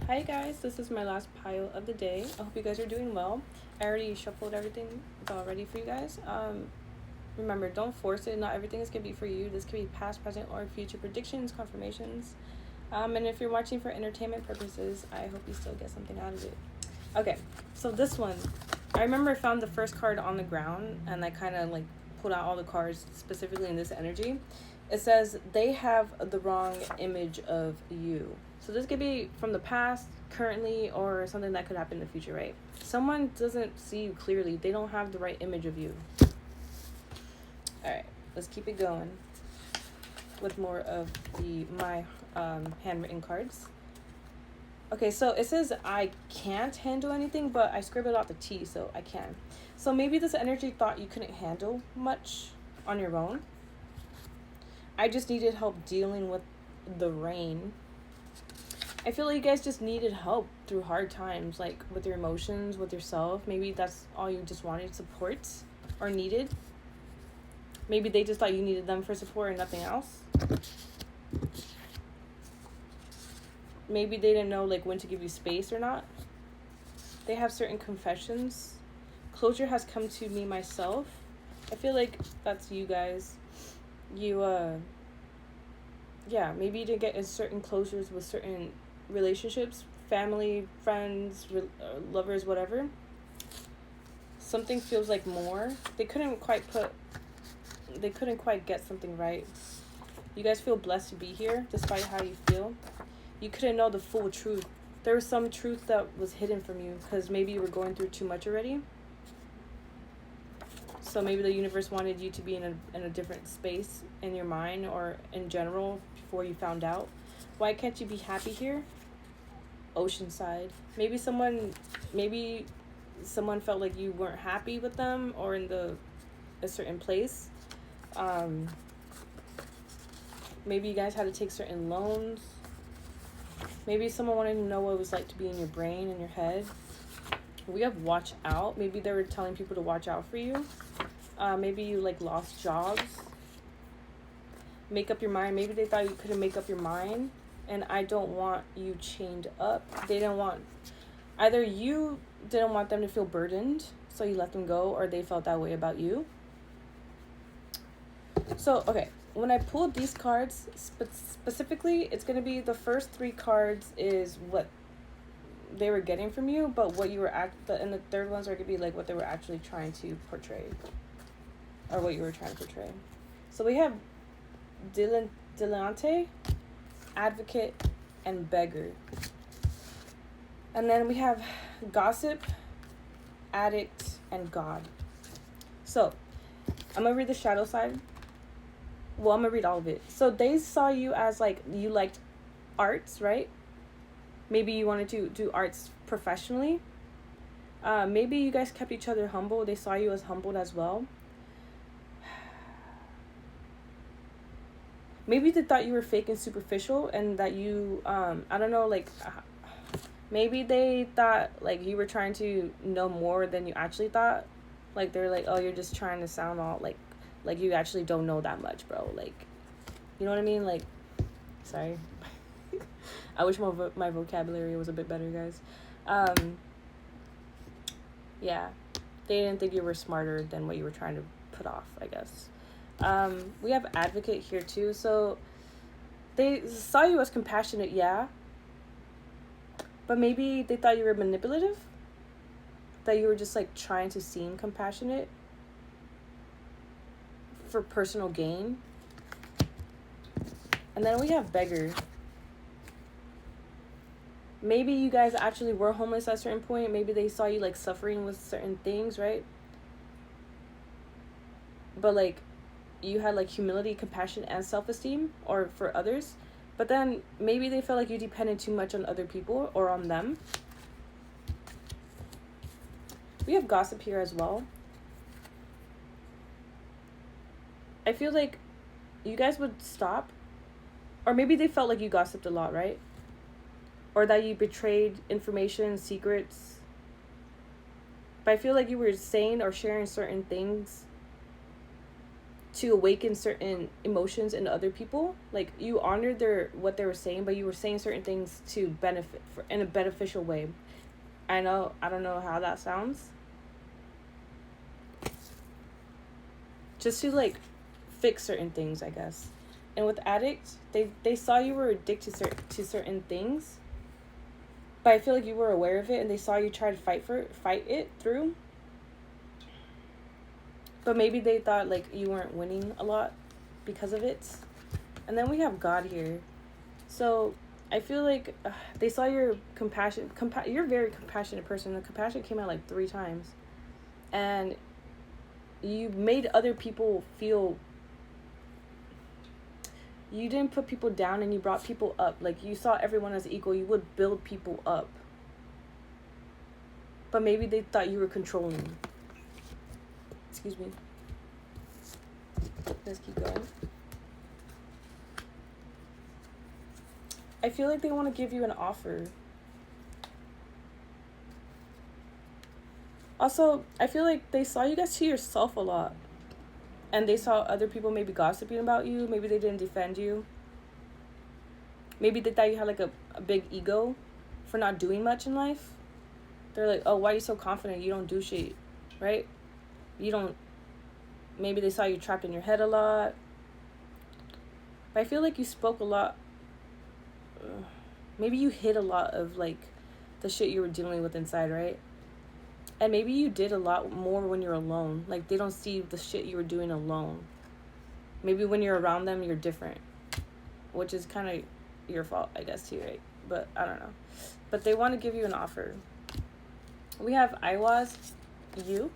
Hi guys, this is my last pile of the day. I hope you guys are doing well. I already shuffled everything. It's all ready for you guys. Remember, don't force it. Not everything is gonna be for you. This could be past, present, or future predictions, confirmations. And if you're watching for entertainment purposes, I hope you still get something out of it. Okay, so this one, I remember I found the first card on the ground, and I kind of like pulled out all the cards specifically in this energy. It says they have the wrong image of you. So this could be from the past, currently, or something that could happen in the future, right? Someone doesn't see you clearly. They don't have the right image of you. All right, let's keep it going with more of my handwritten cards. Okay, so it says I can't handle anything, but I scribbled out the T, so I can. So maybe this energy thought you couldn't handle much on your own. I just needed help dealing with the rain. I feel like you guys just needed help through hard times, like with your emotions, with yourself. Maybe that's all you just wanted, support or needed. Maybe they just thought you needed them for support and nothing else. Maybe they didn't know like when to give you space or not. They have certain confessions. Closure has come to me myself. I feel like that's you guys. Yeah, maybe you didn't get in certain closures with certain relationships, family, friends, lovers, whatever. Something feels like more. They couldn't quite get something right. You guys feel blessed to be here despite how you feel. You couldn't know the full truth. There was some truth that was hidden from you because maybe you were going through too much already. So maybe the universe wanted you to be in a different space in your mind or in general before you found out. Why can't you be happy here? Oceanside. Maybe someone felt like you weren't happy with them or in a certain place. Maybe you guys had to take certain loans. Maybe someone wanted to know what it was like to be in your brain and your head. We have watch out. Maybe they were telling people to watch out for you. Maybe you like lost jobs. Make up your mind. Maybe they thought you couldn't make up your mind. And I don't want you chained up. Either you didn't want them to feel burdened, so you let them go, or they felt that way about you. So, okay, when I pulled these cards, specifically, it's going to be the first three cards is what they were getting from you, but what you were and the third ones are going to be like what they were actually trying to portray, or what you were trying to portray. So we have Dilettante, Advocate, and Beggar. And then we have Gossip, Addict, and God. So, I'm going to read the shadow side. Well, I'm going to read all of it. So, they saw you as, like, you liked arts, right? Maybe you wanted to do arts professionally. Maybe you guys kept each other humble. They saw you as humbled as well. Maybe they thought you were fake and superficial and that you, I don't know, like, maybe they thought, like, you were trying to know more than you actually thought. Like, they're like, oh, you're just trying to sound all, like you actually don't know that much, bro. Like, you know what I mean? Like, sorry. I wish my vocabulary was a bit better, guys. Yeah. They didn't think you were smarter than what you were trying to put off, I guess. We have Advocate here too. So they saw you as compassionate, yeah. But maybe they thought you were manipulative. That you were just like trying to seem compassionate for personal gain. And then we have Beggar. Maybe you guys actually were homeless at a certain point. Maybe they saw you like suffering with certain things, right? But like you had like humility, compassion, and self-esteem or for others. But then maybe they felt like you depended too much on other people or on them. We have Gossip here as well. I feel like you guys would stop. Or maybe they felt like you gossiped a lot, right? Or that you betrayed information, secrets. But I feel like you were saying or sharing certain things to awaken certain emotions in other people. Like you honored what they were saying, but you were saying certain things to benefit in a beneficial way. I don't know how that sounds. Just to like fix certain things, I guess. And with addicts, they saw you were addicted to certain things, but I feel like you were aware of it, and they saw you try to fight it through. But maybe they thought like you weren't winning a lot because of it. And then we have God here. So I feel like they saw your compassion. You're a very compassionate person. The compassion came out like 3 times. And you made other people feel... You didn't put people down, and you brought people up. Like, you saw everyone as equal. You would build people up. But maybe they thought you were controlling. Excuse me. Let's keep going. I feel like they want to give you an offer. Also, I feel like they saw you guys to yourself a lot. And they saw other people maybe gossiping about you. Maybe they didn't defend you. Maybe they thought you had like a big ego for not doing much in life. They're like, oh, why are you so confident? You don't do shit, right? You don't... Maybe they saw you trapped in your head a lot. But I feel like you spoke a lot. Maybe you hid a lot of like the shit you were dealing with inside, right? And maybe you did a lot more when you're alone. Like, they don't see the shit you were doing alone. Maybe when you're around them, you're different. Which is kind of your fault, I guess, too, right? But I don't know. But they want to give you an offer. We have Iwas, you.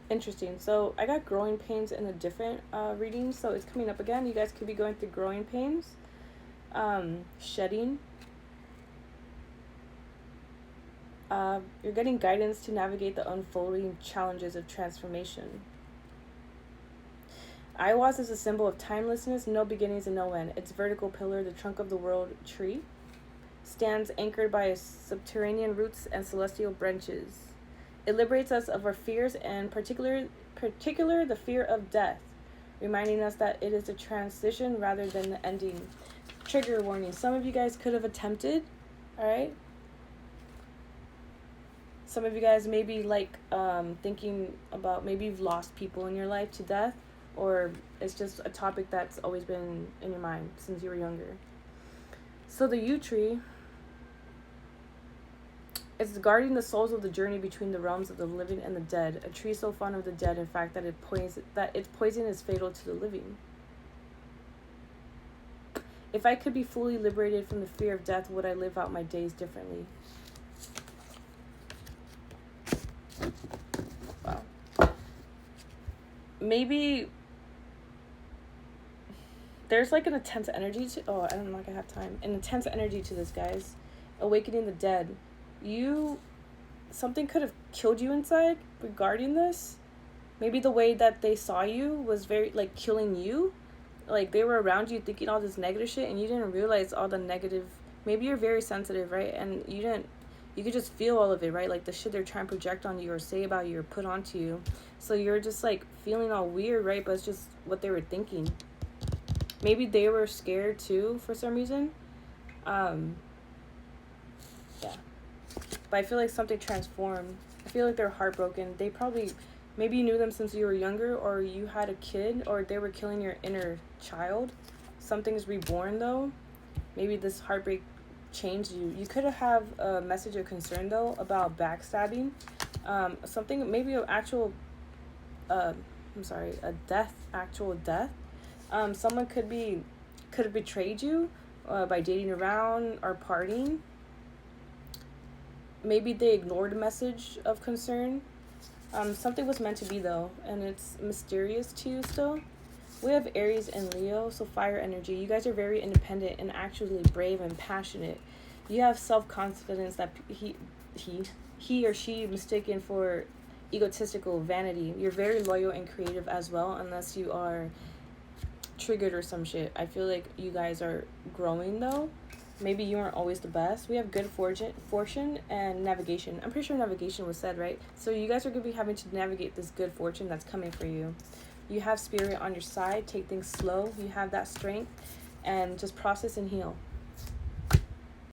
Interesting. So I got growing pains in a different reading. So it's coming up again. You guys could be going through growing pains. Shedding. You're getting guidance to navigate the unfolding challenges of transformation. Iwas is a symbol of timelessness, no beginnings and no end. Its vertical pillar, the trunk of the world tree, stands anchored by subterranean roots and celestial branches. It liberates us of our fears, and particular the fear of death, reminding us that it is a transition rather than the ending. Trigger warning. Some of you guys could have attempted, all right? Some of you guys may be like thinking about maybe you've lost people in your life to death, or it's just a topic that's always been in your mind since you were younger. So the yew tree is guarding the souls of the journey between the realms of the living and the dead. A tree so fond of the dead, in fact, that its poison is fatal to the living. If I could be fully liberated from the fear of death, would I live out my days differently? Wow. Maybe there's like an intense energy to... Oh, I'm not gonna have time. An intense energy to this, guys. Awakening the dead. Something could have killed you inside regarding this. Maybe the way that they saw you was very, like, killing you. Like, they were around you thinking all this negative shit, and you didn't realize all the negative... Maybe you're very sensitive, right? And you could just feel all of it, right? Like, the shit they're trying to project on you or say about you or put onto you. So you're just, like, feeling all weird, right? But it's just what they were thinking. Maybe they were scared, too, for some reason. Yeah. But I feel like something transformed. I feel like they're heartbroken. They probably... Maybe you knew them since you were younger, or you had a kid, or they were killing your inner child. Something's reborn, though. Maybe this heartbreak changed you. You could have a message of concern, though, about backstabbing. Something, maybe an actual... actual death. Someone could have betrayed you by dating around or partying. Maybe they ignored a message of concern. Something was meant to be, though, and it's mysterious to you still. We have Aries and Leo, so fire energy. You guys are very independent and actually brave and passionate. You have self-confidence that he or she mistaken for egotistical vanity. You're very loyal and creative as well, unless you are triggered or some shit. I feel like you guys are growing, though. Maybe you aren't always the best. We have good fortune and navigation. I'm pretty sure navigation was said, right? So you guys are going to be having to navigate this good fortune that's coming for you. You have spirit on your side. Take things slow. You have that strength, and just process and heal.